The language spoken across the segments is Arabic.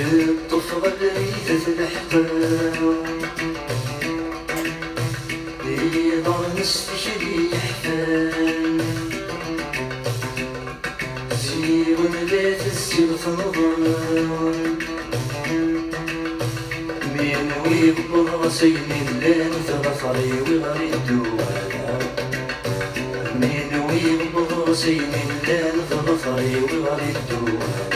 الطفرة بريدة الأحقام يظهر نستشري يحفان زير بيت السيرة نظام من ويقبض رسين الليل ثرثري وغريد دوالا من ويقبض رسين الليل ثرثري وغريد دوالا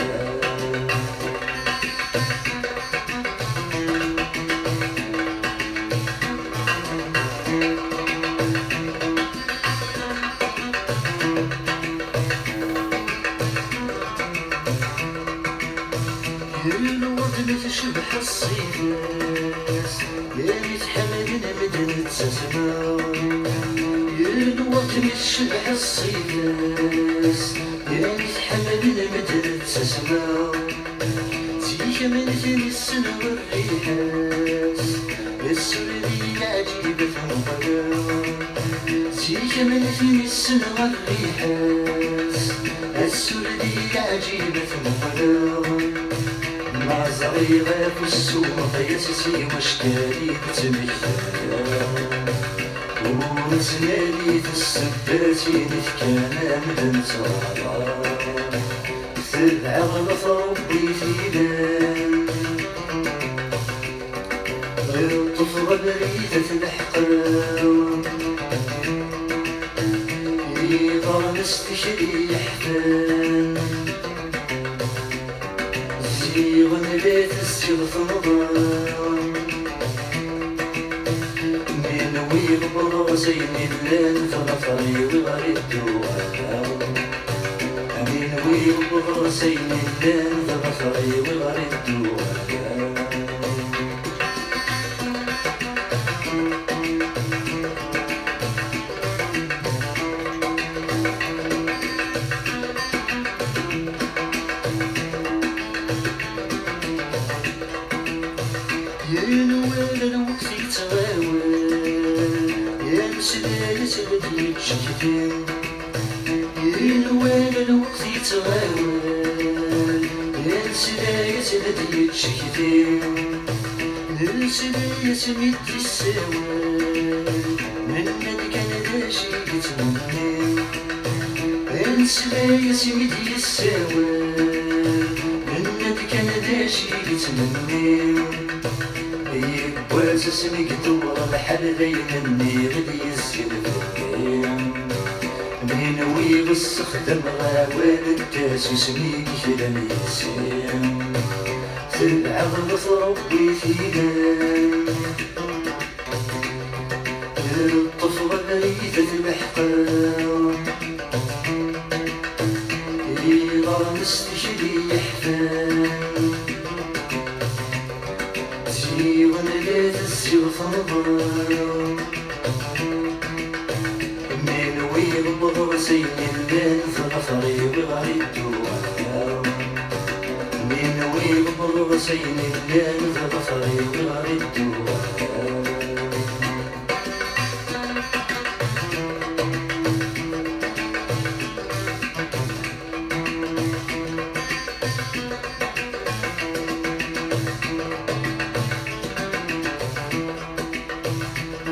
الورد تشبح الصيفاس يا يتحملنا بدن تسمع الورد تشبح الصيفاس يا يتحملنا بدن تسمع تيك من ثاني السنة والريحاس السردي العجيبة تنقلع تيك من ثاني السنة والريحاس السردي العجيبة تنقلع مع صغيرة في السوق يسسي واشكالي تمكتالا ونسنالي تسباتي نتكانا مدن صغارا ثبع غلط ربي فيدان غير الطفرة بريدة الأحقام يظهر نستشري يحفان زيغن بيت السيرة نظام من ويقبض زين الليل ثرثري وغريد دوالا من ويقبض زين الليل ثرثري وغريد دوالا يا نوال الوقت يتغاول يا مسلاية الذي تشكتين يا نوال الوقت يتغاول يا مسلاية الذي تشكتين المسلاية مدي السوال منك كان داشي يتمنى المسلاية مدي السوال منك كان داشي يتمنى يبواز اسمك دور بحال دايمني غدي يزيد الكريم من ويغس خدم غاوان الداس وسميك كدا ميسيم تبع غلط ربي فينا الطفرة بريدة الأحقام يظهر نستشري يحفان زيغن بيت السيرة نظام من ويقبض رسين الليل ثرثري وغريد دوالا من ويقبض رسين الليل ثرثري وغريد دوالا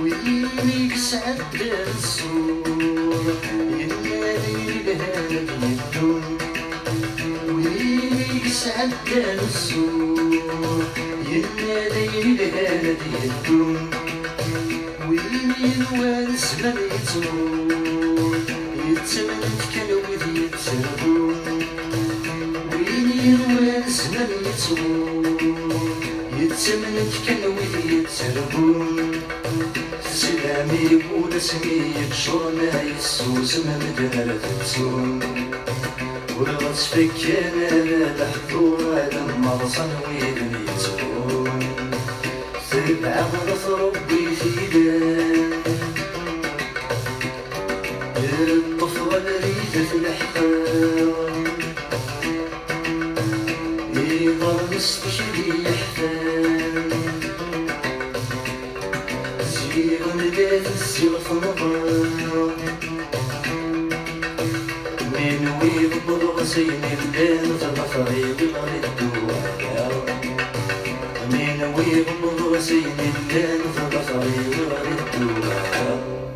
وينيك سعد الصور ينادي لهذا الدون وينيك سعد الصور ينادي لهذا الدون ويني الوارث من يتمون يتمنى كان وذي يتسربون ويني الوارث من يتمون يتمنى كان وذي يتسربون سلامي يقول اسمي يبشر ما يسوس ما مدهر تبسون والغص فيك انا لا لحظور لما رصن ويدن يتبون تبع غلط ربي فيدان الطفرة بريدة الأحقام يظهر نستشري يحفان زيغن بيت السيرة نظام من ويقبض غسين الليل ثرثري وغريد دوالا وسيد الليل ضغط عيني غير الدواء